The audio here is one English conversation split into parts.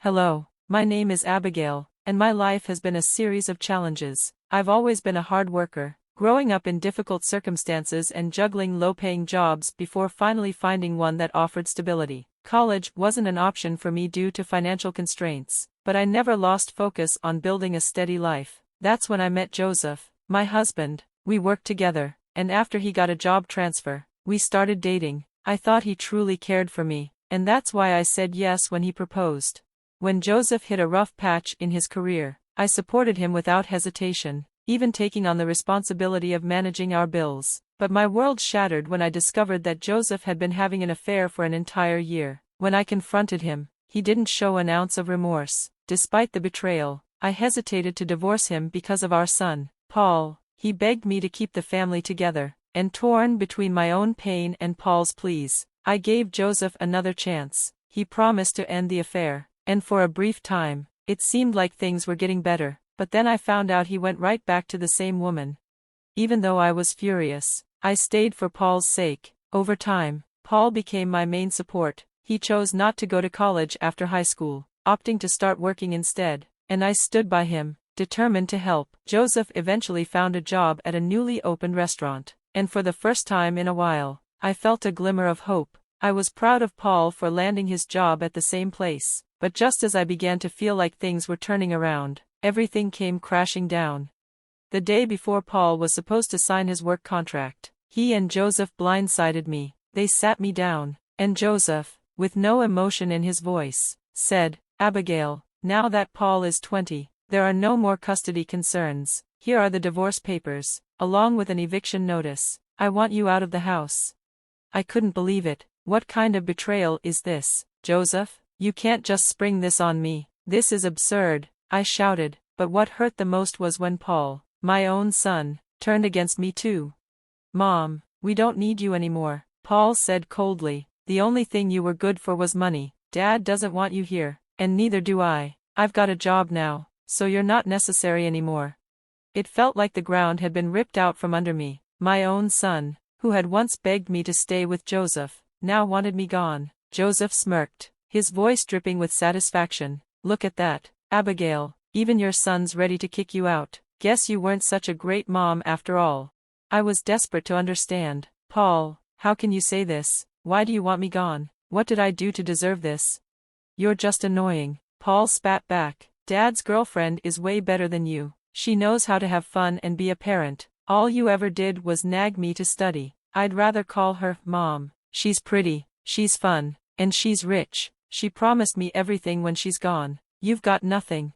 Hello, my name is Abigail, and my life has been a series of challenges. I've always been a hard worker, growing up in difficult circumstances and juggling low-paying jobs before finally finding one that offered stability. College wasn't an option for me due to financial constraints, but I never lost focus on building a steady life. That's when I met Joseph, my husband. We worked together, and after he got a job transfer, we started dating. I thought he truly cared for me, and that's why I said yes when he proposed. When Joseph hit a rough patch in his career, I supported him without hesitation, even taking on the responsibility of managing our bills. But my world shattered when I discovered that Joseph had been having an affair for an entire year. When I confronted him, he didn't show an ounce of remorse. Despite the betrayal, I hesitated to divorce him because of our son, Paul. He begged me to keep the family together, and torn between my own pain and Paul's pleas, I gave Joseph another chance. He promised to end the affair. And for a brief time, it seemed like things were getting better, but then I found out he went right back to the same woman. Even though I was furious, I stayed for Paul's sake. Over time, Paul became my main support. He chose not to go to college after high school, opting to start working instead, and I stood by him, determined to help. Joseph eventually found a job at a newly opened restaurant, and for the first time in a while, I felt a glimmer of hope. I was proud of Paul for landing his job at the same place. But just as I began to feel like things were turning around, everything came crashing down. The day before Paul was supposed to sign his work contract, he and Joseph blindsided me. They sat me down, and Joseph, with no emotion in his voice, said, "Abigail, now that Paul is 20, there are no more custody concerns. Here are the divorce papers, along with an eviction notice. I want you out of the house." I couldn't believe it. What kind of betrayal is this, Joseph? You can't just spring this on me. This is absurd, I shouted, but what hurt the most was when Paul, my own son, turned against me too. "Mom, we don't need you anymore," Paul said coldly. "The only thing you were good for was money. Dad doesn't want you here, and neither do I. I've got a job now, so you're not necessary anymore." It felt like the ground had been ripped out from under me. My own son, who had once begged me to stay with Joseph, now wanted me gone. Joseph smirked, his voice dripping with satisfaction. "Look at that, Abigail, even your son's ready to kick you out. Guess you weren't such a great mom after all." I was desperate to understand. "Paul, how can you say this? Why do you want me gone? What did I do to deserve this?" "You're just annoying," Paul spat back. "Dad's girlfriend is way better than you. She knows how to have fun and be a parent. All you ever did was nag me to study. I'd rather call her Mom. She's pretty, she's fun, and she's rich. She promised me everything when she's gone. You've got nothing."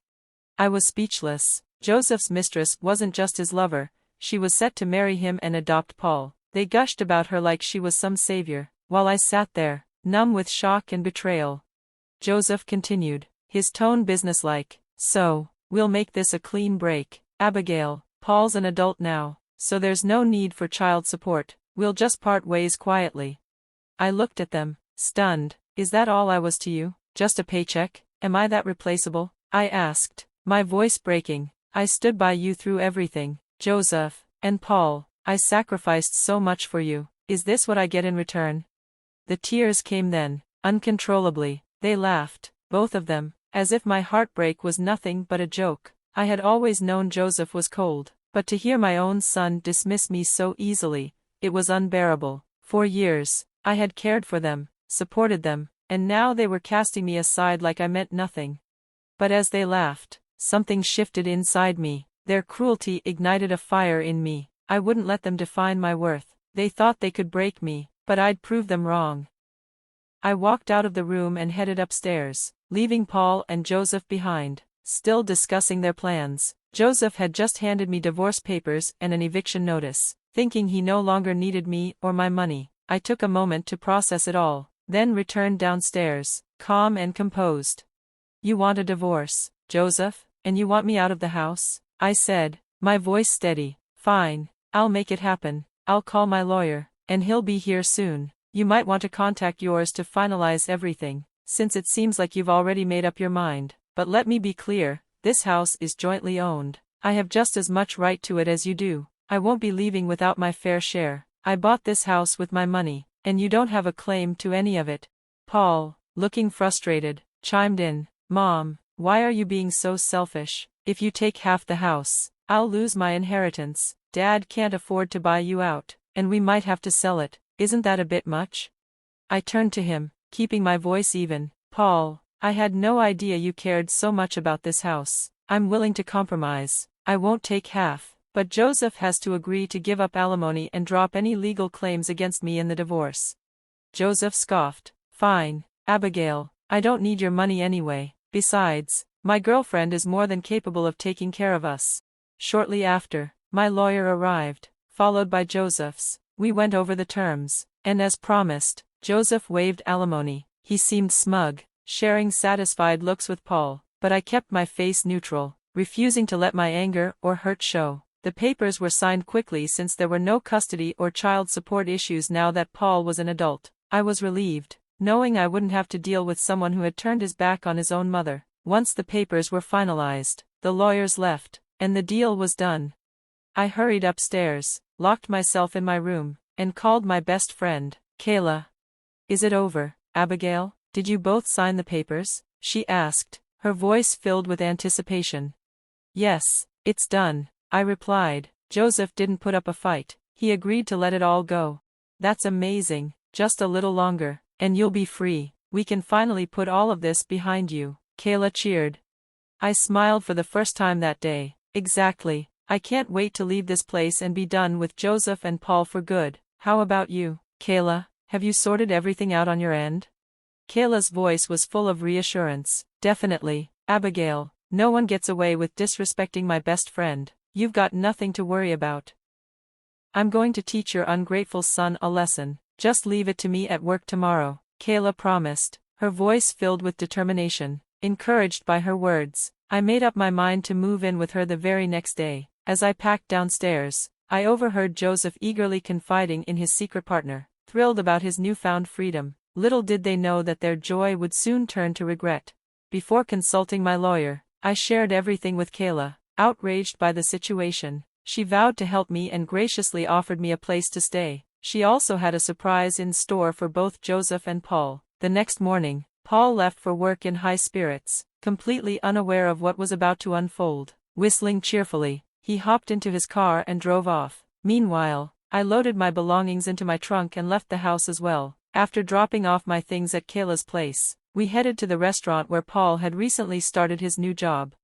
I was speechless. Joseph's mistress wasn't just his lover, she was set to marry him and adopt Paul. They gushed about her like she was some savior, while I sat there, numb with shock and betrayal. Joseph continued, his tone businesslike, "So, we'll make this a clean break, Abigail. Paul's an adult now, so there's no need for child support. We'll just part ways quietly." I looked at them, stunned. "Is that all I was to you? Just a paycheck? Am I that replaceable?" I asked, my voice breaking. "I stood by you through everything, Joseph, and Paul. I sacrificed so much for you. Is this what I get in return?" The tears came then, uncontrollably. They laughed, both of them, as if my heartbreak was nothing but a joke. I had always known Joseph was cold, but to hear my own son dismiss me so easily, it was unbearable. For years, I had cared for them, supported them, and now they were casting me aside like I meant nothing. But as they laughed, something shifted inside me. Their cruelty ignited a fire in me. I wouldn't let them define my worth. They thought they could break me, but I'd prove them wrong. I walked out of the room and headed upstairs, leaving Paul and Joseph behind, still discussing their plans. Joseph had just handed me divorce papers and an eviction notice. Thinking he no longer needed me or my money, I took a moment to process it all, then returned downstairs, calm and composed. "You want a divorce, Joseph, and you want me out of the house?" I said, my voice steady. "Fine, I'll make it happen. I'll call my lawyer, and he'll be here soon. You might want to contact yours to finalize everything, since it seems like you've already made up your mind. But let me be clear, this house is jointly owned. I have just as much right to it as you do. I won't be leaving without my fair share. I bought this house with my money, and you don't have a claim to any of it." Paul, looking frustrated, chimed in, Mom, why are you being so selfish? If you take half the house, I'll lose my inheritance. Dad can't afford to buy you out, and we might have to sell it. Isn't that a bit much? I turned to him, keeping my voice even. Paul, I had no idea you cared so much about this house. I'm willing to compromise. I won't take half, but Joseph has to agree to give up alimony and drop any legal claims against me in the divorce. Joseph scoffed. Fine, Abigail, I don't need your money anyway. Besides, my girlfriend is more than capable of taking care of us. Shortly after, my lawyer arrived, followed by Joseph's. We went over the terms, and as promised, Joseph waived alimony. He seemed smug, sharing satisfied looks with Paul, but I kept my face neutral, refusing to let my anger or hurt show. The papers were signed quickly since there were no custody or child support issues now that Paul was an adult. I was relieved, knowing I wouldn't have to deal with someone who had turned his back on his own mother. Once the papers were finalized, the lawyers left, and the deal was done. I hurried upstairs, locked myself in my room, and called my best friend, Kayla. Is it over, Abigail? Did you both sign the papers? She asked, her voice filled with anticipation. Yes, it's done, I replied. Joseph didn't put up a fight. He agreed to let it all go. That's amazing. Just a little longer, and you'll be free. We can finally put all of this behind you, Kayla cheered. I smiled for the first time that day. Exactly. I can't wait to leave this place and be done with Joseph and Paul for good. How about you, Kayla? Have you sorted everything out on your end? Kayla's voice was full of reassurance. Definitely, Abigail. No one gets away with disrespecting my best friend. You've got nothing to worry about. I'm going to teach your ungrateful son a lesson. Just leave it to me at work tomorrow, Kayla promised, her voice filled with determination. Encouraged by her words, I made up my mind to move in with her the very next day. As I packed downstairs, I overheard Joseph eagerly confiding in his secret partner, thrilled about his newfound freedom. Little did they know that their joy would soon turn to regret. Before consulting my lawyer, I shared everything with Kayla. Outraged by the situation, she vowed to help me and graciously offered me a place to stay. She also had a surprise in store for both Joseph and Paul. The next morning, Paul left for work in high spirits, completely unaware of what was about to unfold. Whistling cheerfully, he hopped into his car and drove off. Meanwhile, I loaded my belongings into my trunk and left the house as well. After dropping off my things at Kayla's place, we headed to the restaurant where Paul had recently started his new job.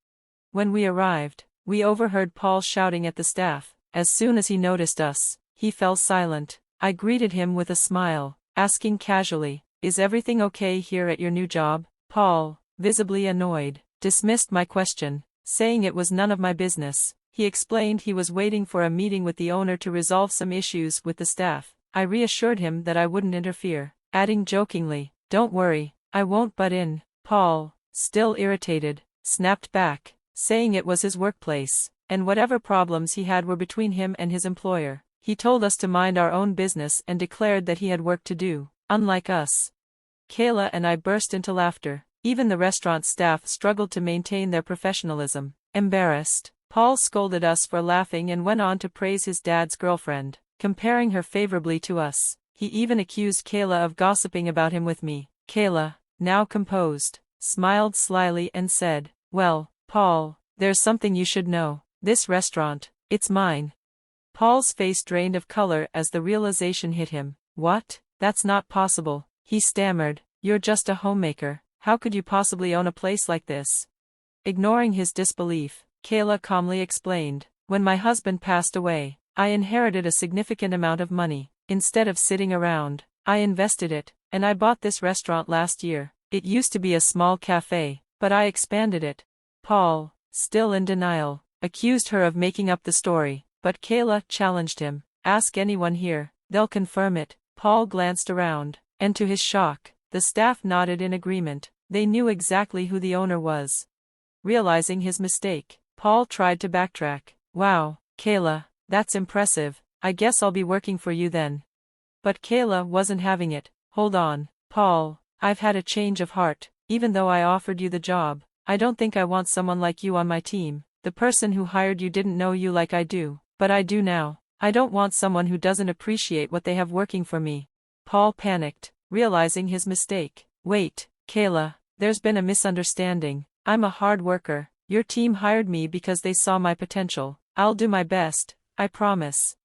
When we arrived, we overheard Paul shouting at the staff. As soon as he noticed us, he fell silent. I greeted him with a smile, asking casually, "Is everything okay here at your new job?" Paul, visibly annoyed, dismissed my question, saying it was none of my business. He explained he was waiting for a meeting with the owner to resolve some issues with the staff. I reassured him that I wouldn't interfere, adding jokingly, "Don't worry, I won't butt in." Paul, still irritated, snapped back, saying it was his workplace, and whatever problems he had were between him and his employer. He told us to mind our own business and declared that he had work to do, unlike us. Kayla and I burst into laughter. Even the restaurant staff struggled to maintain their professionalism. Embarrassed, Paul scolded us for laughing and went on to praise his dad's girlfriend, comparing her favorably to us. He even accused Kayla of gossiping about him with me. Kayla, now composed, smiled slyly and said, "Well, Paul, there's something you should know. This restaurant, it's mine." Paul's face drained of color as the realization hit him. "What? That's not possible," he stammered. "You're just a homemaker. How could you possibly own a place like this?" Ignoring his disbelief, Kayla calmly explained, "When my husband passed away, I inherited a significant amount of money. Instead of sitting around, I invested it, and I bought this restaurant last year. It used to be a small cafe, but I expanded it." Paul, still in denial, accused her of making up the story, but Kayla challenged him. "Ask anyone here, they'll confirm it." Paul glanced around, and to his shock, the staff nodded in agreement. They knew exactly who the owner was. Realizing his mistake, Paul tried to backtrack. "Wow, Kayla, that's impressive. I guess I'll be working for you then." But Kayla wasn't having it. "Hold on, Paul, I've had a change of heart. Even though I offered you the job, I don't think I want someone like you on my team. The person who hired you didn't know you like I do, but I do now. I don't want someone who doesn't appreciate what they have working for me." Paul panicked, realizing his mistake. "Wait, Kayla, There's been a misunderstanding. I'm a hard worker. Your team hired me because they saw my potential. I'll do my best, I promise.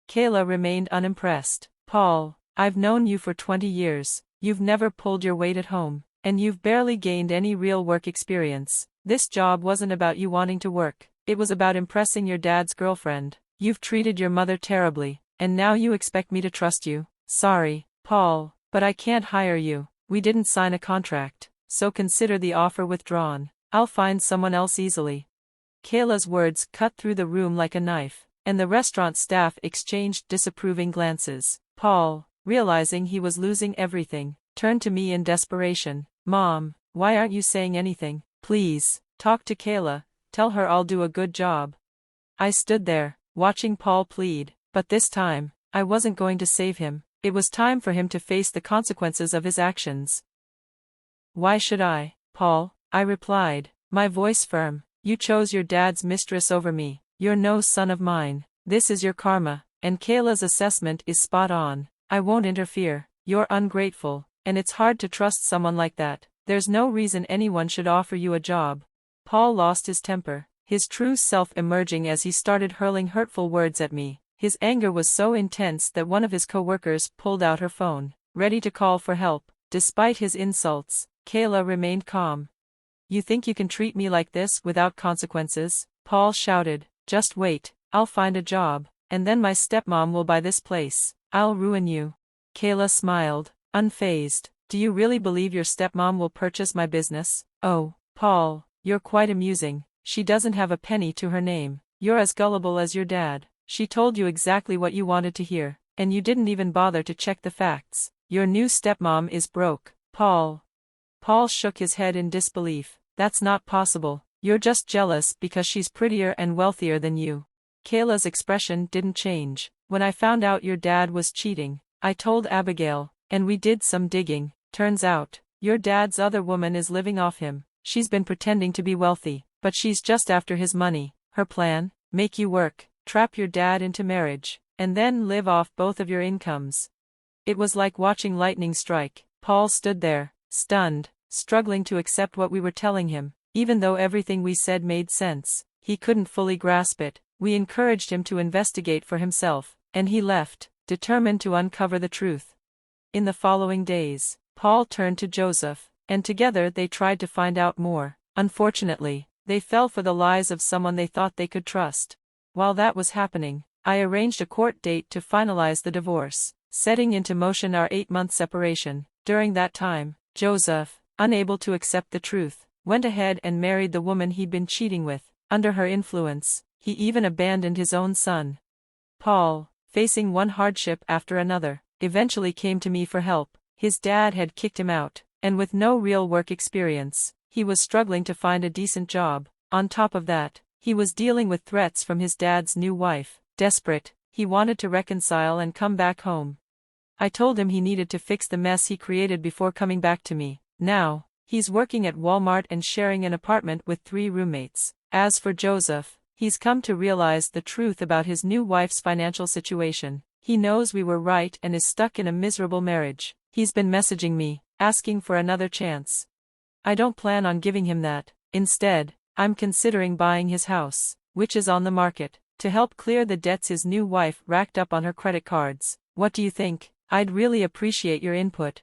Kayla remained unimpressed. Paul, I've known you for 20 years. You've never pulled your weight at home, and you've barely gained any real work experience. This job wasn't about you wanting to work. It was about impressing your dad's girlfriend. You've treated your mother terribly, and now you expect me to trust you. Sorry, Paul, but I can't hire you. We didn't sign a contract, so consider the offer withdrawn. I'll find someone else easily. Kayla's words cut through the room like a knife, and the restaurant staff exchanged disapproving glances. Paul, realizing he was losing everything, turned to me in desperation. Mom, why aren't you saying anything? Please, talk to Kayla, tell her I'll do a good job. I stood there, watching Paul plead, but this time, I wasn't going to save him. It was time for him to face the consequences of his actions. Why should I, Paul? I replied, my voice firm. You chose your dad's mistress over me. You're no son of mine. This is your karma, and Kayla's assessment is spot on. I won't interfere. You're ungrateful, and it's hard to trust someone like that. There's no reason anyone should offer you a job. Paul lost his temper, his true self emerging as he started hurling hurtful words at me. His anger was so intense that one of his co-workers pulled out her phone, ready to call for help. Despite his insults, Kayla remained calm. You think you can treat me like this without consequences? Paul shouted. Just wait, I'll find a job, and then my stepmom will buy this place. I'll ruin you. Kayla smiled, unfazed. Do you really believe your stepmom will purchase my business? Oh, Paul, you're quite amusing. She doesn't have a penny to her name. You're as gullible as your dad. She told you exactly what you wanted to hear, and you didn't even bother to check the facts. Your new stepmom is broke, Paul. Paul shook his head in disbelief. That's not possible. You're just jealous because she's prettier and wealthier than you. Kayla's expression didn't change. When I found out your dad was cheating, I told Abigail, and we did some digging. Turns out, your dad's other woman is living off him. She's been pretending to be wealthy, but she's just after his money. Her plan? Make you work, trap your dad into marriage, and then live off both of your incomes. It was like watching lightning strike. Paul stood there, stunned, struggling to accept what we were telling him. Even though everything we said made sense, he couldn't fully grasp it. We encouraged him to investigate for himself, and he left, determined to uncover the truth. In the following days, Paul turned to Joseph, and together they tried to find out more. Unfortunately, they fell for the lies of someone they thought they could trust. While that was happening, I arranged a court date to finalize the divorce, setting into motion our 8-month separation. During that time, Joseph, unable to accept the truth, went ahead and married the woman he'd been cheating with. Under her influence, he even abandoned his own son. Paul, facing one hardship after another, eventually came to me for help. His dad had kicked him out, and with no real work experience, he was struggling to find a decent job. On top of that, he was dealing with threats from his dad's new wife. Desperate, he wanted to reconcile and come back home. I told him he needed to fix the mess he created before coming back to me. Now, he's working at Walmart and sharing an apartment with 3 roommates. As for Joseph, he's come to realize the truth about his new wife's financial situation. He knows we were right and is stuck in a miserable marriage. He's been messaging me, asking for another chance. I don't plan on giving him that. Instead, I'm considering buying his house, which is on the market, to help clear the debts his new wife racked up on her credit cards. What do you think? I'd really appreciate your input.